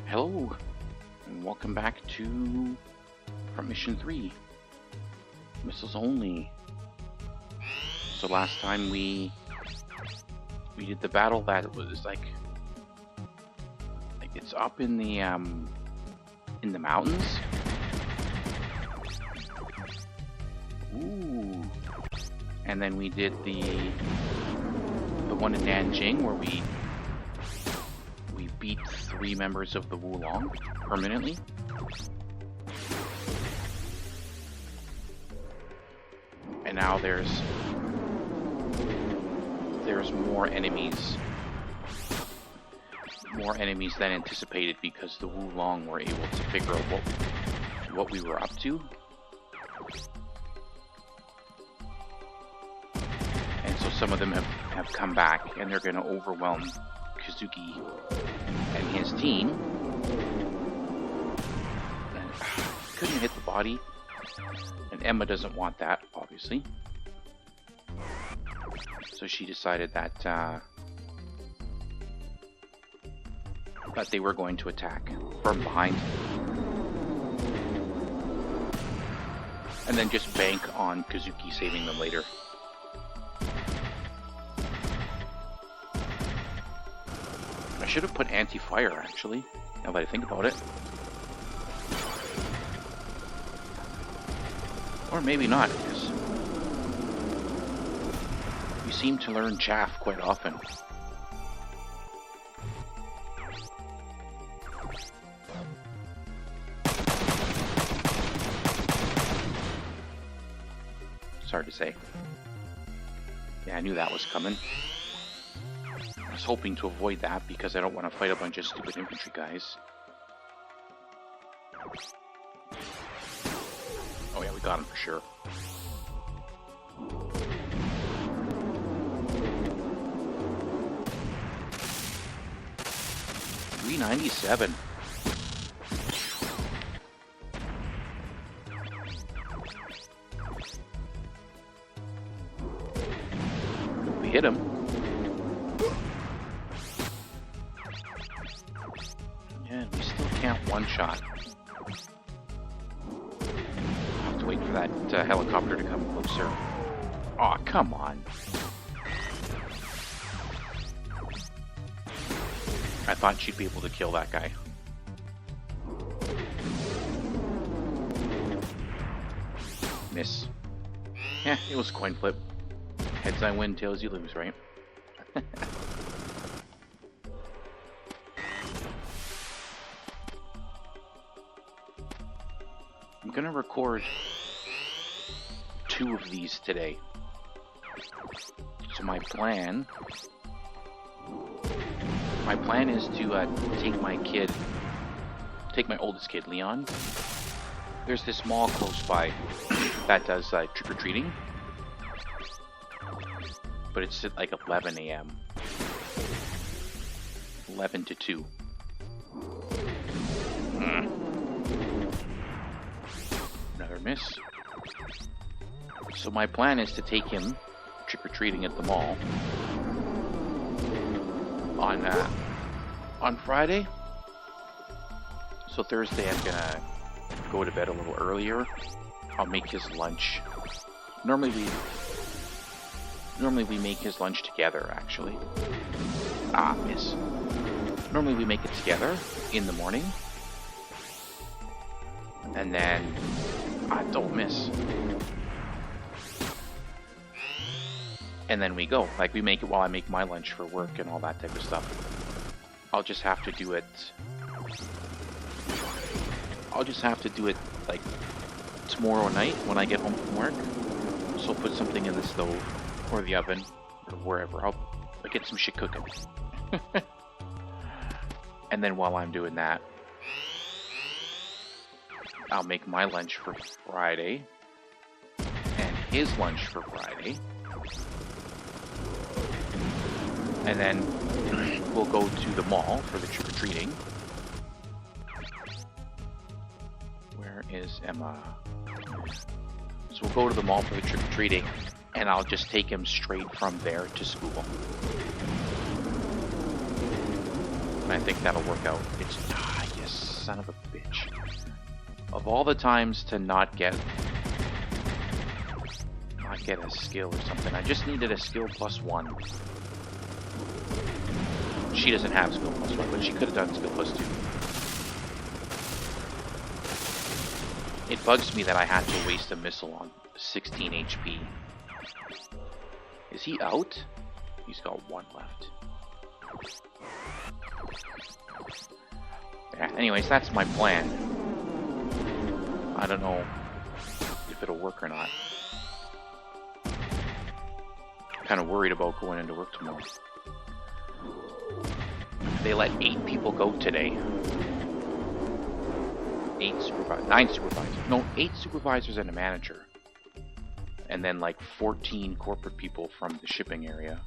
Hello, and welcome back to Mission 3. Missiles only. So last time we did the battle that was like it's up in the mountains. Ooh. And then we did the one in Nanjing where we beat 3 members of the Wulong permanently. And now there's more enemies than anticipated because the Wulong were able to figure out what we were up to. And so some of them have come back and they're going to overwhelm Kazuki and his team. And, couldn't hit the body. And Emma doesn't want that, obviously. So she decided that they were going to attack from behind. And then just bank on Kazuki saving them later. I should have put anti-fire, actually, now that I think about it. Or maybe not, because you seem to learn chaff quite often. It's hard to say. Yeah, I knew that was coming. I was hoping to avoid that because I don't want to fight a bunch of stupid infantry guys. Oh yeah, we got him for sure. $397. We hit him. Yeah, we still can't one-shot. I'll have to wait for that helicopter to come closer. Aw, oh, come on. I thought she'd be able to kill that guy. Miss. Yeah, it was a coin flip. Heads I win, tails you lose, right? I'm gonna record 2 of these today. So my plan is to take my oldest kid, Leon. There's this mall close by that does trick-or-treating. But it's at like 11 a.m. 11 to 2. Another miss. So my plan is to take him trick-or-treating at the mall on Friday. So Thursday I'm gonna go to bed a little earlier. I'll make his lunch. Normally we make his lunch together, actually. Ah, miss. Normally we make it together in the morning. And then... don't miss. And then we go. Like, we make it while I make my lunch for work and all that type of stuff. I'll just have to do it, like, tomorrow night when I get home from work. So I'll put something in the stove or the oven or wherever. I'll get some shit cooking. And then while I'm doing that, I'll make my lunch for Friday and his lunch for Friday. And then we'll go to the mall for the trick-or-treating. Where is Emma? So we'll go to the mall for the trick-or-treating, and I'll just take him straight from there to school. And I think that'll work out. It's, yes, son of a bitch. Of all the times to not get a skill or something, I just needed a skill +1. She doesn't have skill +1, but she could have done skill +2. It bugs me that I had to waste a missile on 16 HP. Is he out? He's got 1 left. Yeah, anyways, that's my plan. I don't know if it'll work or not. Kind of worried about going into work tomorrow. They let 8 people go today. 9 supervisors. No, 8 supervisors and a manager. And then like 14 corporate people from the shipping area.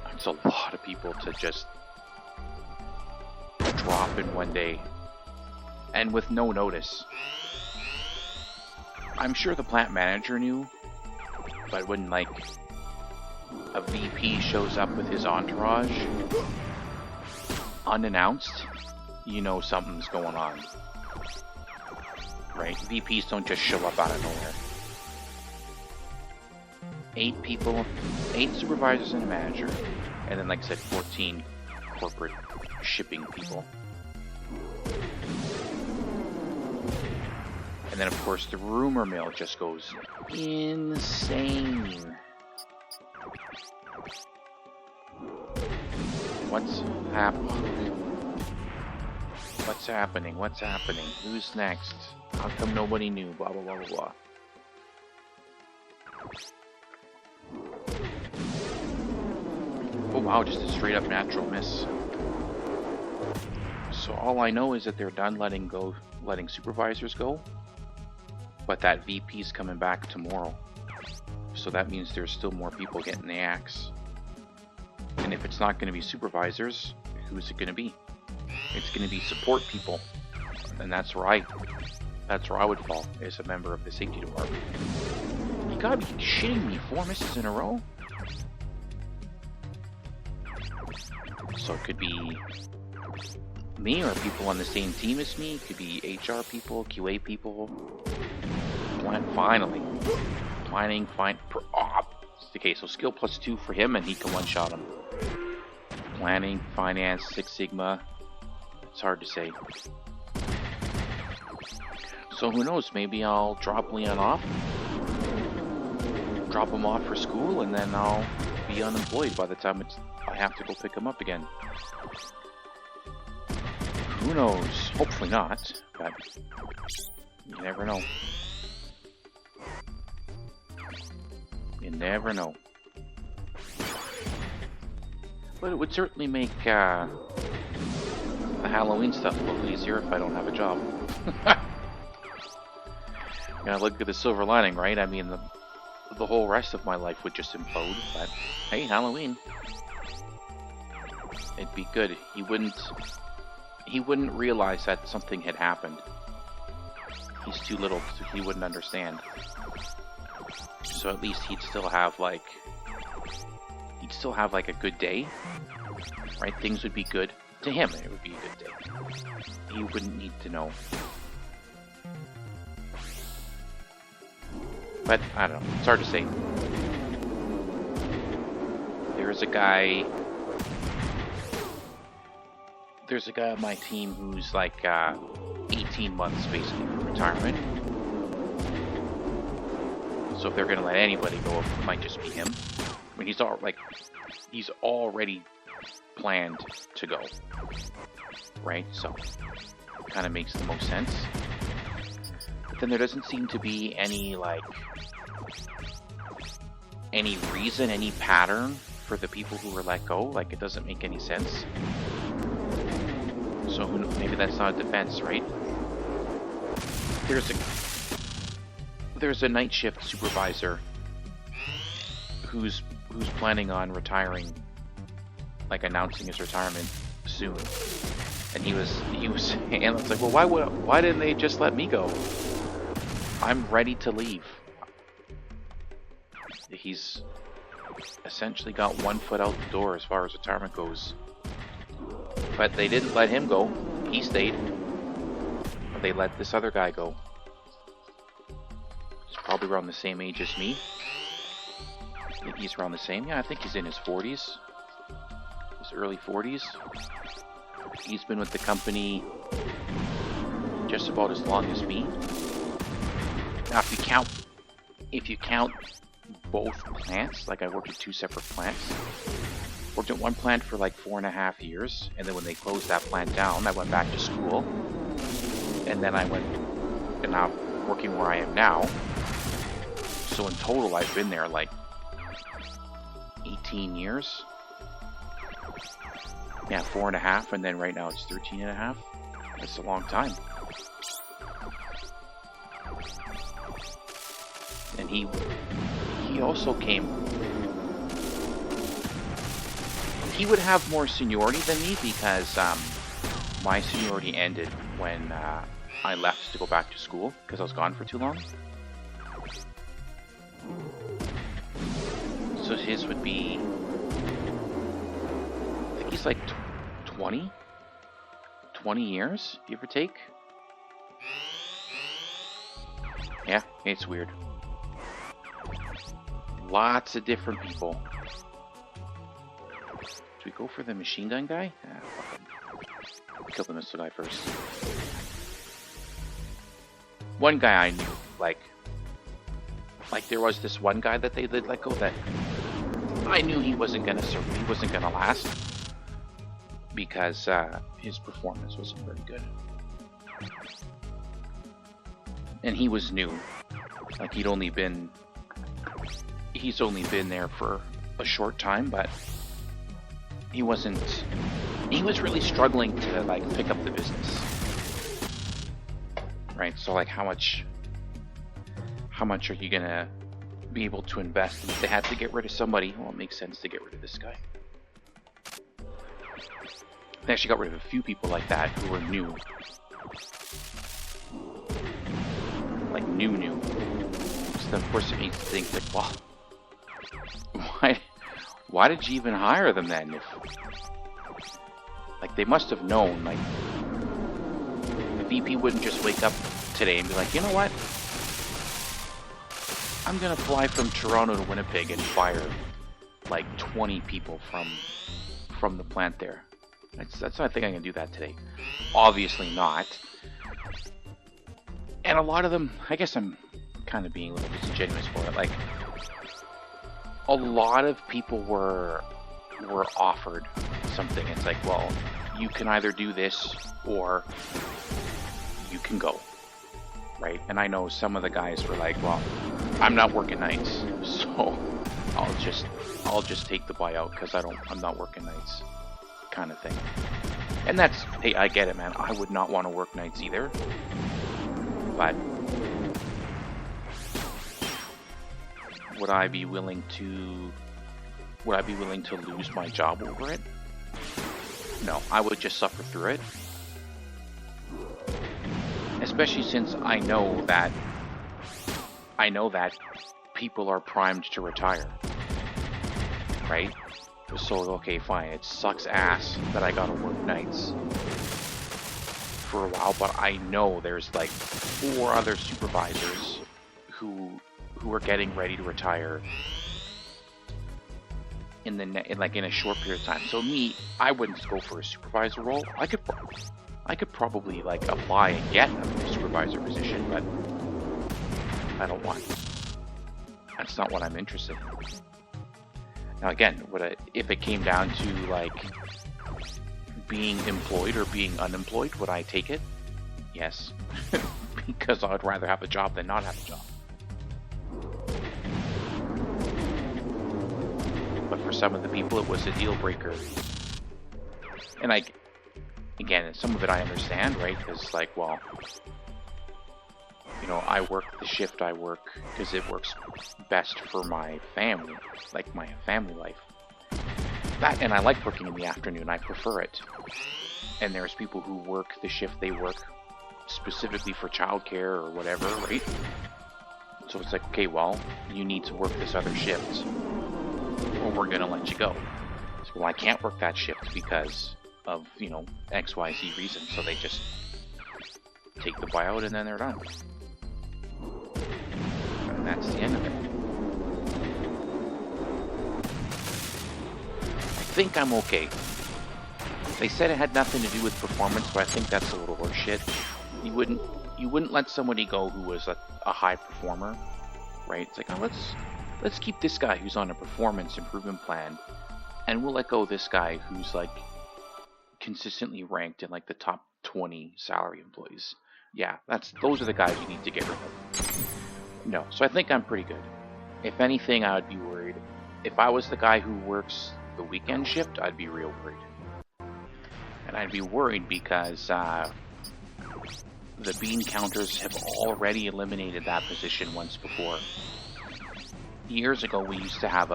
That's a lot of people to just drop in one day. And with no notice. I'm sure the plant manager knew, but when like a VP shows up with his entourage unannounced, you know something's going on. Right? VPs don't just show up out of nowhere. 8 people, 8 supervisors and a manager, and then like I said, 14 corporate shipping people. And then of course the rumor mill just goes insane. What's happening? What's happening? What's happening? Who's next? How come nobody knew? Blah blah blah blah blah. Oh wow, just a straight up natural miss. So all I know is that they're done letting supervisors go. But that VP's coming back tomorrow. So that means there's still more people getting the axe. And if it's not going to be supervisors, who's it going to be? It's going to be support people. And that's where I would fall as a member of the safety department. You gotta be shitting me, 4 misses in a row? So it could be me or people on the same team as me. It could be HR people, QA people. Finally. Planning, fine. Okay, so skill +2 for him and he can one-shot him. Planning, finance, Six Sigma. It's hard to say. So who knows, maybe I'll drop Leon off. Drop him off for school and then I'll be unemployed by the time I have to go pick him up again. Who knows? Hopefully not, but you never know. You never know. But it would certainly make the Halloween stuff a little easier if I don't have a job. Gotta look at the silver lining, right? I mean, the whole rest of my life would just implode, but hey, Halloween. It'd be good. He wouldn't realize that something had happened. He's too little, so he wouldn't understand. So at least he'd still have like a good day, right? Things would be good to him. It would be a good day. He wouldn't need to know. But I don't know. It's hard to say. There's a guy on my team who's like 18 months basically for retirement. So if they're gonna let anybody go, it might just be him. I mean, he's already planned to go, right? So kind of makes the most sense. But then there doesn't seem to be any reason, any pattern for the people who were let go. Like, it doesn't make any sense. So who knows? Maybe that's not a defense, right? There's a night shift supervisor who's planning on retiring, like announcing his retirement soon. And he was saying, and it's like, well, why didn't they just let me go? I'm ready to leave. He's essentially got 1 foot out the door as far as retirement goes. But they didn't let him go. he stayed. They let this other guy go. He's probably around the same age as me. I think he's around the same. Yeah, I think he's in his 40s. His early 40s. He's been with the company just about as long as me. Now, if you count both plants, like I worked at 2 separate plants. Worked at one plant for like 4.5 years, and then when they closed that plant down, I went back to school, and then I went, and now I'm working where I am now. So in total, I've been there like 18 years. Yeah, 4.5, and then right now it's 13.5. That's a long time. And he also came. He would have more seniority than me because my seniority ended when I left to go back to school because I was gone for too long. So his would be, I think he's like 20 years, give or take. Yeah, it's weird. Lots of different people. Should we go for the machine gun guy? Ah, fuck him. Kill the missile guy first. One guy I knew, like there was this one guy that they did let go that I knew he wasn't gonna last because his performance wasn't very good, and he was new. Like he's only been there for a short time, but he was really struggling to like pick up the business, right? So like how much are you gonna be able to invest? If they had to get rid of somebody, well, it makes sense to get rid of this guy. They actually got rid of a few people like that who were new, like new. So of course it makes you think that, well, why did you even hire them then? If like they must have known, like the VP wouldn't just wake up today and be like, you know what? I'm gonna fly from Toronto to Winnipeg and fire like 20 people from the plant there. That's not, I think I can do that today. Obviously not. And a lot of them, I guess I'm kind of being a little disingenuous for it. Like a lot of people were offered something. It's like, well, you can either do this or you can go, right? And I know some of the guys were like, well, I'm not working nights, so I'll just take the buyout because I'm not working nights, kind of thing. And that's, hey, I get it, man. I would not want to work nights either, but would I be willing to lose my job over it? No, I would just suffer through it. Especially since I know that people are primed to retire. Right? So, okay, fine. It sucks ass that I gotta work nights for a while, but I know there's like 4 other supervisors who are getting ready to retire in a short period of time. So me, I wouldn't go for a supervisor role. I could probably like apply and get a supervisor position, but I don't want. That's not what I'm interested in. Now again, if it came down to like being employed or being unemployed, would I take it? Yes, because I'd rather have a job than not have a job. But for some of the people, it was a deal breaker. And again, some of it I understand, right? Because like, well, you know, I work the shift I work because it works best for my family, like my family life. And I like working in the afternoon. I prefer it. And there's people who work the shift they work specifically for childcare or whatever, right? So it's like, okay, well, you need to work this other shift, or we're gonna let you go. So, well, I can't work that shift because of, you know, XYZ reason. So they just take the buyout and then they're done. And that's the end of it. I think I'm okay. They said it had nothing to do with performance, but I think that's a little horseshit. You wouldn't let somebody go who was a high performer, right? It's like, oh, let's keep this guy who's on a performance improvement plan, and we'll let go of this guy who's like consistently ranked in like the top 20 salary employees. Yeah, those are the guys you need to get rid of. No, so I think I'm pretty good. If anything, I would be worried. If I was the guy who works the weekend shift, I'd be real worried. And I'd be worried because the bean counters have already eliminated that position once before. Years ago, we used to have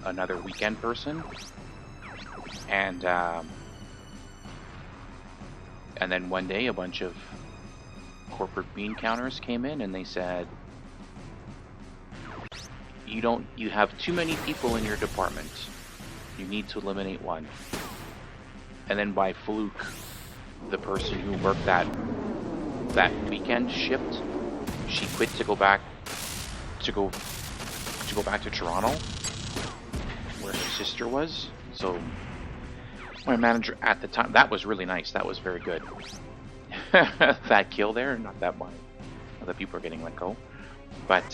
another weekend person, and then one day a bunch of corporate bean counters came in and they said, you have too many people in your department. You need to eliminate one. And then by fluke, the person who worked that weekend shift, she quit to go back to Toronto, where her sister was. So my manager at the time, that was really nice. That was very good. That kill there, not that mine. Other people are getting let go, but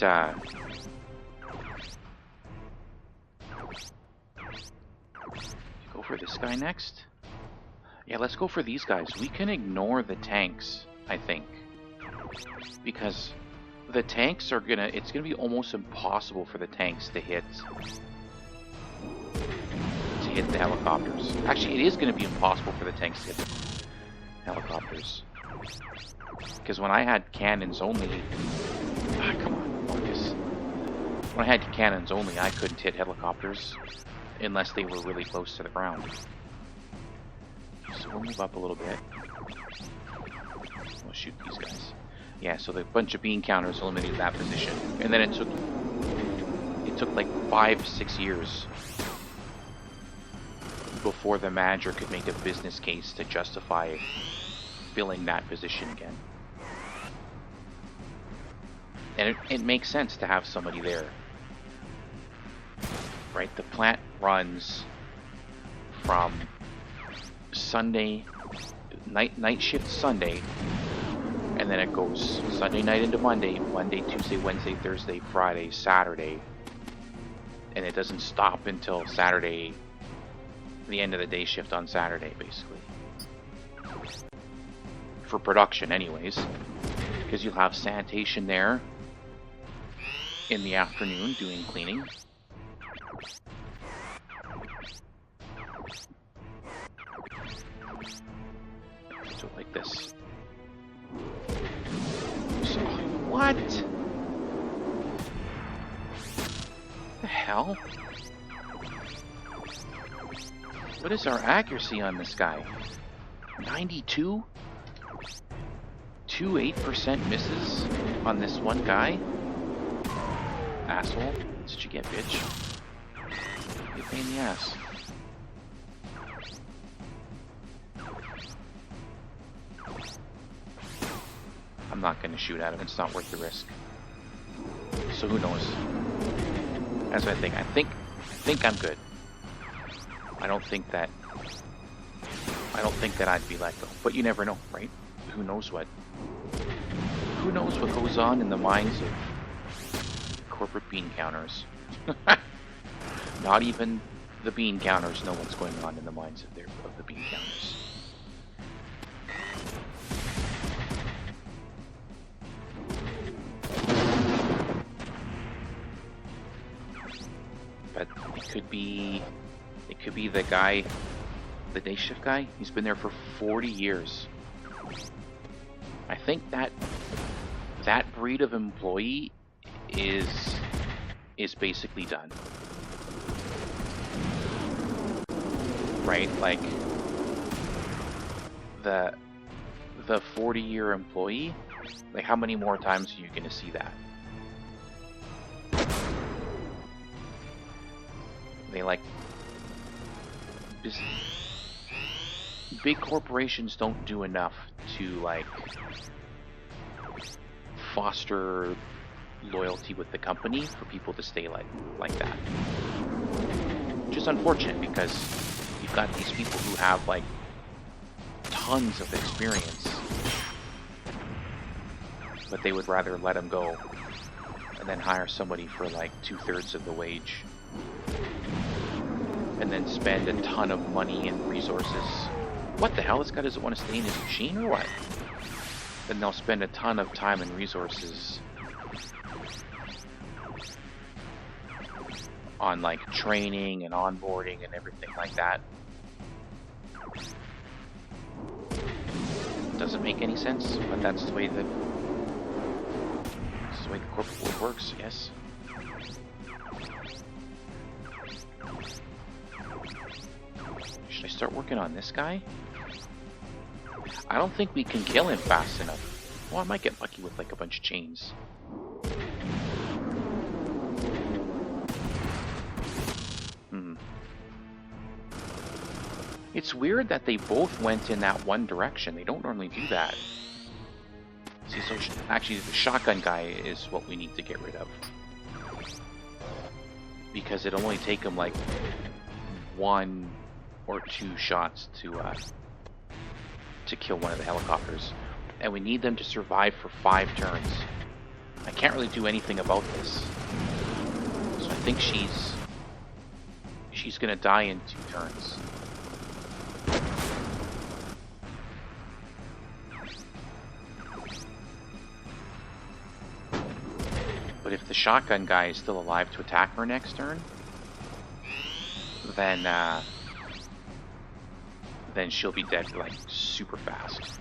go for this guy next. Yeah, let's go for these guys. We can ignore the tanks, I think, because the tanks are it's gonna be almost impossible for the tanks to hit the helicopters. Actually, it is gonna be impossible for the tanks to hit the helicopters, because when I had cannons only, come on, Marcus. When I had cannons only, I couldn't hit helicopters unless they were really close to the ground. So we'll move up a little bit. We'll shoot these guys. Yeah, so the bunch of bean counters eliminated that position. And then it took like 5-6 years before the manager could make a business case to justify filling that position again. And it makes sense to have somebody there. Right? The plant runs from Sunday, night shift Sunday, and then it goes Sunday night into Monday, Tuesday, Wednesday, Thursday, Friday, Saturday, and it doesn't stop until Saturday, the end of the day shift on Saturday, basically. For production anyways, because you'll have sanitation there in the afternoon doing cleaning. So like this. So, what? The hell? What is our accuracy on this guy? 92? 8% misses on this one guy? Asshole. That's what you get, bitch. You pain in the ass. I'm not going to shoot at him. It's not worth the risk. So who knows? That's what I think. I think I'm good. I don't think that I'd be let go. But you never know, right? Who knows what goes on in the minds of corporate bean counters. Not even the bean counters know what's going on in the minds of the bean counters. But it could be the guy, the day shift guy. He's been there for 40 years. I think that breed of employee is basically done. Right? Like the 40-year employee, like how many more times are you going to see that? Just, big corporations don't do enough to, like, foster loyalty with the company for people to stay like that. Which is unfortunate because you've got these people who have, like, tons of experience, but they would rather let them go and then hire somebody for like 2/3 of the wage and then spend a ton of money and resources. What the hell? This guy doesn't want to stay in his machine or what? Then they'll spend a ton of time and resources on like training and onboarding and everything like that. Doesn't make any sense, but that's the way the corporate world works, yes. Should I start working on this guy? I don't think we can kill him fast enough. Well, I might get lucky with like a bunch of chains. It's weird that they both went in that one direction. They don't normally do that. See, so actually the shotgun guy is what we need to get rid of. Because it'll only take him like 1 or 2 shots to kill one of the helicopters. And we need them to survive for 5 turns. I can't really do anything about this. So I think she's gonna die in 2 turns. But if the shotgun guy is still alive to attack her next turn, then she'll be dead like super fast.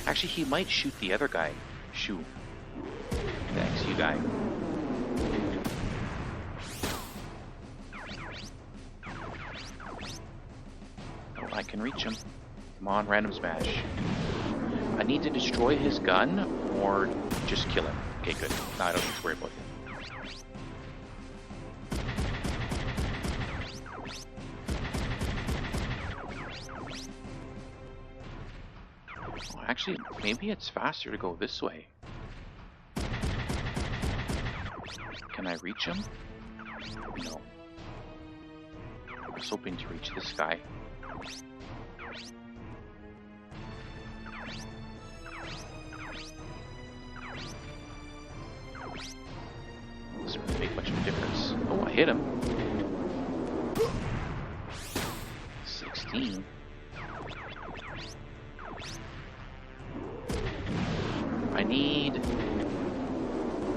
Actually, he might shoot the other guy. Shoot. The XU guy. Oh, I can reach him. Come on, random smash. I need to destroy his gun or just kill him. Okay, good. Now I don't need to worry about him. Well, actually, maybe it's faster to go this way. Can I reach him? No. I was hoping to reach this guy. Doesn't really make much of a difference. Oh, I hit him. 16. I need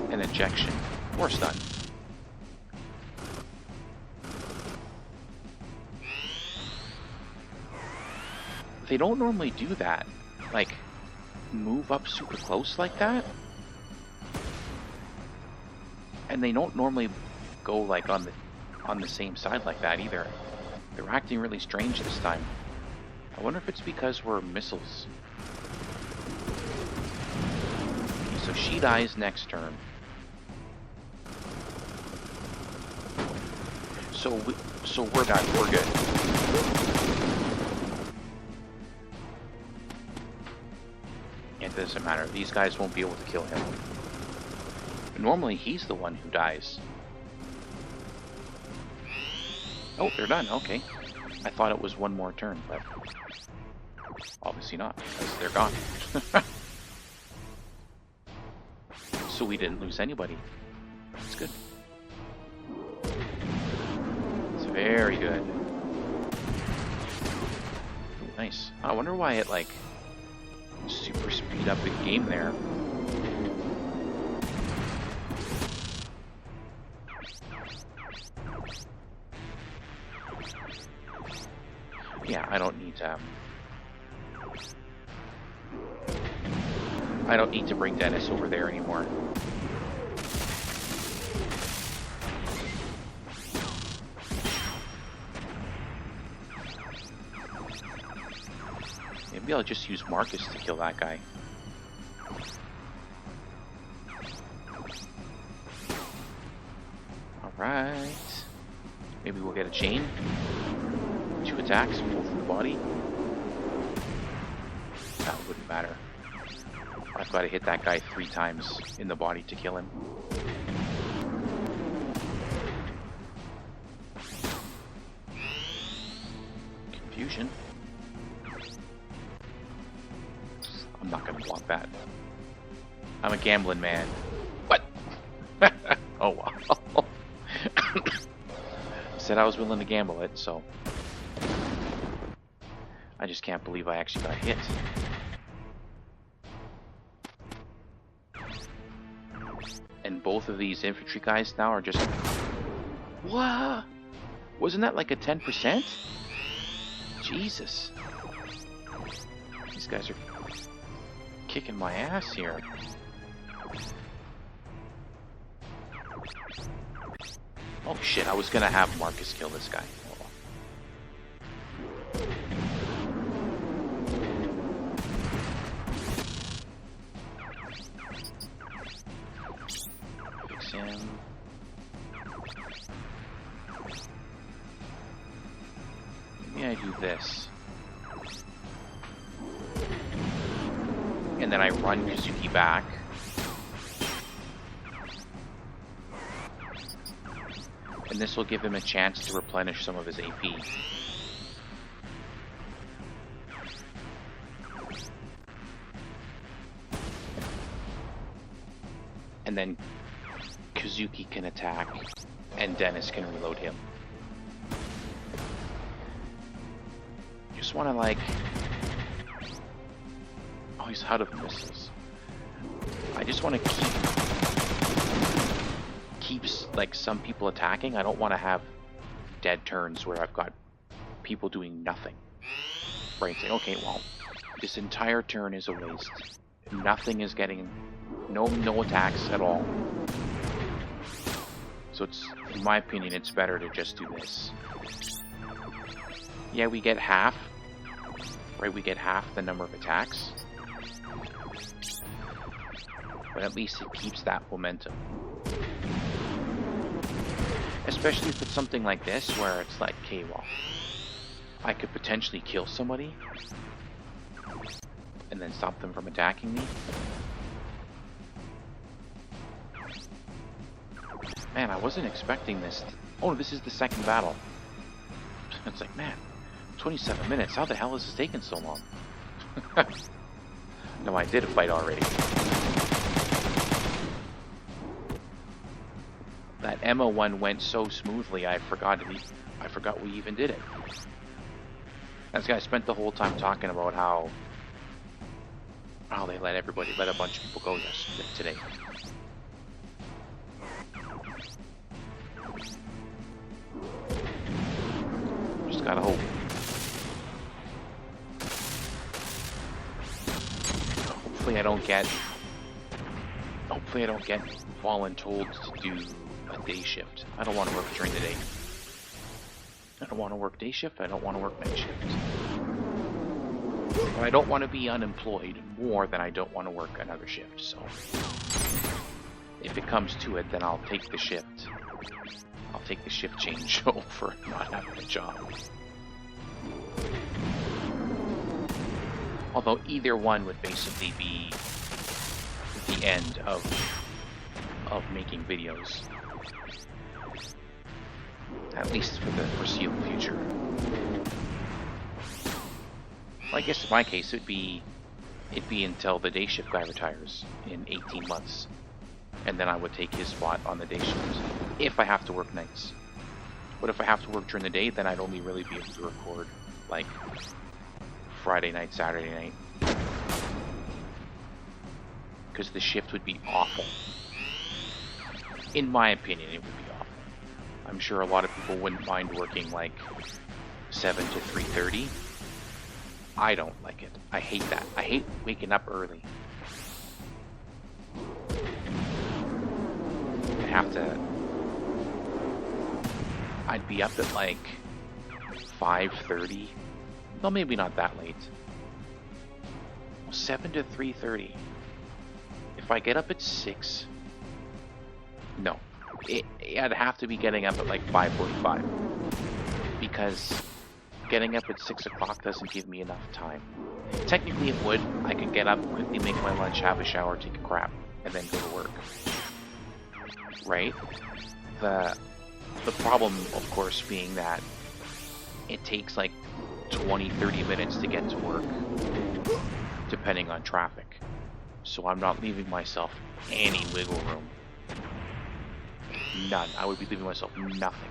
an ejection or stun. They don't normally do that. Like, move up super close like that. And they don't normally go like on the same side like that either. They're acting really strange this time. I wonder if it's because we're missiles. So she dies next turn. So we're done. We're good. It doesn't matter. These guys won't be able to kill him. Normally, he's the one who dies. Oh, they're done. Okay. I thought it was one more turn, but obviously not, because they're gone. So we didn't lose anybody. That's good. It's very good. Ooh, nice. I wonder why it, like, super speed up the game there. Yeah, I don't need to bring Dennis over there anymore. Maybe I'll just use Marcus to kill that guy. Alright. Maybe we'll get a chain. attacks, both in the body. That wouldn't matter. I've got to hit that guy 3 times in the body to kill him. Confusion. I'm not gonna block that. I'm a gambling man. What? Oh wow. Said I was willing to gamble it, so I just can't believe I actually got hit. And both of these infantry guys now are just... What? Wasn't that like a 10%? Jesus. These guys are kicking my ass here. Oh shit, I was gonna have Marcus kill this guy. Fix him. Maybe I do this. And then I run Kazuki back. And this will give him a chance to replenish some of his AP. And then Kazuki can attack, and Dennis can reload him. Just want to like... Oh, he's out of missiles. I just want to keep like some people attacking. I don't want to have dead turns where I've got people doing nothing. Right? Saying, okay, well, this entire turn is a waste. Nothing is getting, no attacks at all. So it's, in my opinion, it's better to just do this. Yeah, we get half. Right? We get half the number of attacks. But at least it keeps that momentum. Especially if it's something like this, where it's like, okay, well, I could potentially kill somebody and then stop them from attacking me. Man, I wasn't expecting this. Oh, this is the second battle. It's like, man, 27 minutes. How the hell is this taking so long? No, I did a fight already. That Emma one went so smoothly, I forgot we even did it. This guy spent the whole time talking about how they let a bunch of people go today. Just gotta hope. Hopefully I don't get voluntold to do a day shift. I don't want to work during the day. I don't want to work day shift. I don't want to work night shift. But I don't want to be unemployed more than I don't want to work another shift. So if it comes to it, then I'll take the shift. I'll take the shift change over not having a job. Although either one would basically be the end of making videos. At least for the foreseeable future. Well, I guess in my case it'd be until the day shift guy retires in 18 months. And then I would take his spot on the day shift if I have to work nights. But if I have to work during the day, then I'd only really be able to record like Friday night, Saturday night. Because the shift would be awful. In my opinion, it would be awful. I'm sure a lot of people wouldn't mind working like 7 to 3:30. I don't like it. I hate that. I hate waking up early. I'd be up at like 5:30. Well, maybe not that late. 7 to 3:30. If I get up at 6, no. I'd have to be getting up at like 5:45. Because getting up at 6 o'clock doesn't give me enough time. Technically it would. I could get up, quickly make my lunch, have a shower, take a crap, and then go to work. Right? The problem, of course, being that it takes like 20-30 minutes to get to work, depending on traffic. So I'm not leaving myself any wiggle room. None. I would be leaving myself nothing.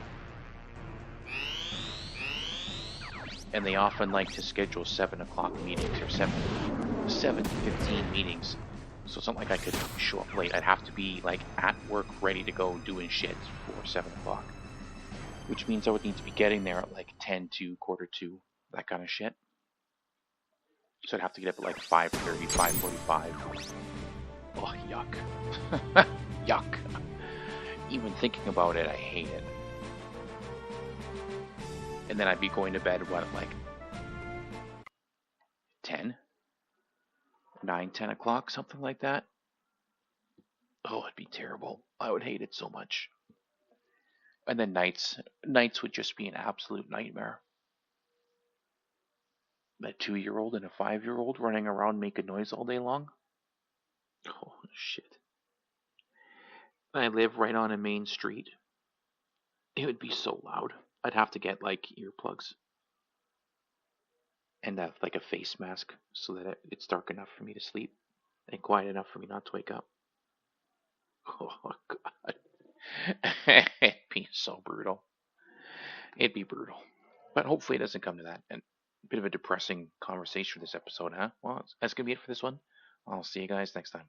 And they often like to schedule 7 o'clock meetings or 7:15 meetings. So it's not like I could show up late. I'd have to be like at work, ready to go, doing shit for 7 o'clock. Which means I would need to be getting there at like 10 to quarter to, that kind of shit. So I'd have to get up at like 5:30, 5:45. Oh, yuck. Yuck. Even thinking about it, I hate it. And then I'd be going to bed, what, like 10? 9, 10 o'clock, something like that. Oh, it'd be terrible. I would hate it so much. And then nights would just be an absolute nightmare. That 2-year-old and a 5-year-old running around making noise all day long. Oh, shit. I live right on a main street. It would be so loud. I'd have to get like earplugs and have like a face mask so that it's dark enough for me to sleep and quiet enough for me not to wake up. Oh god. It'd be so brutal. It'd be brutal. But hopefully it doesn't come to that. And a bit of a depressing conversation for this episode, huh? Well, that's gonna be it for this one. I'll see you guys next time.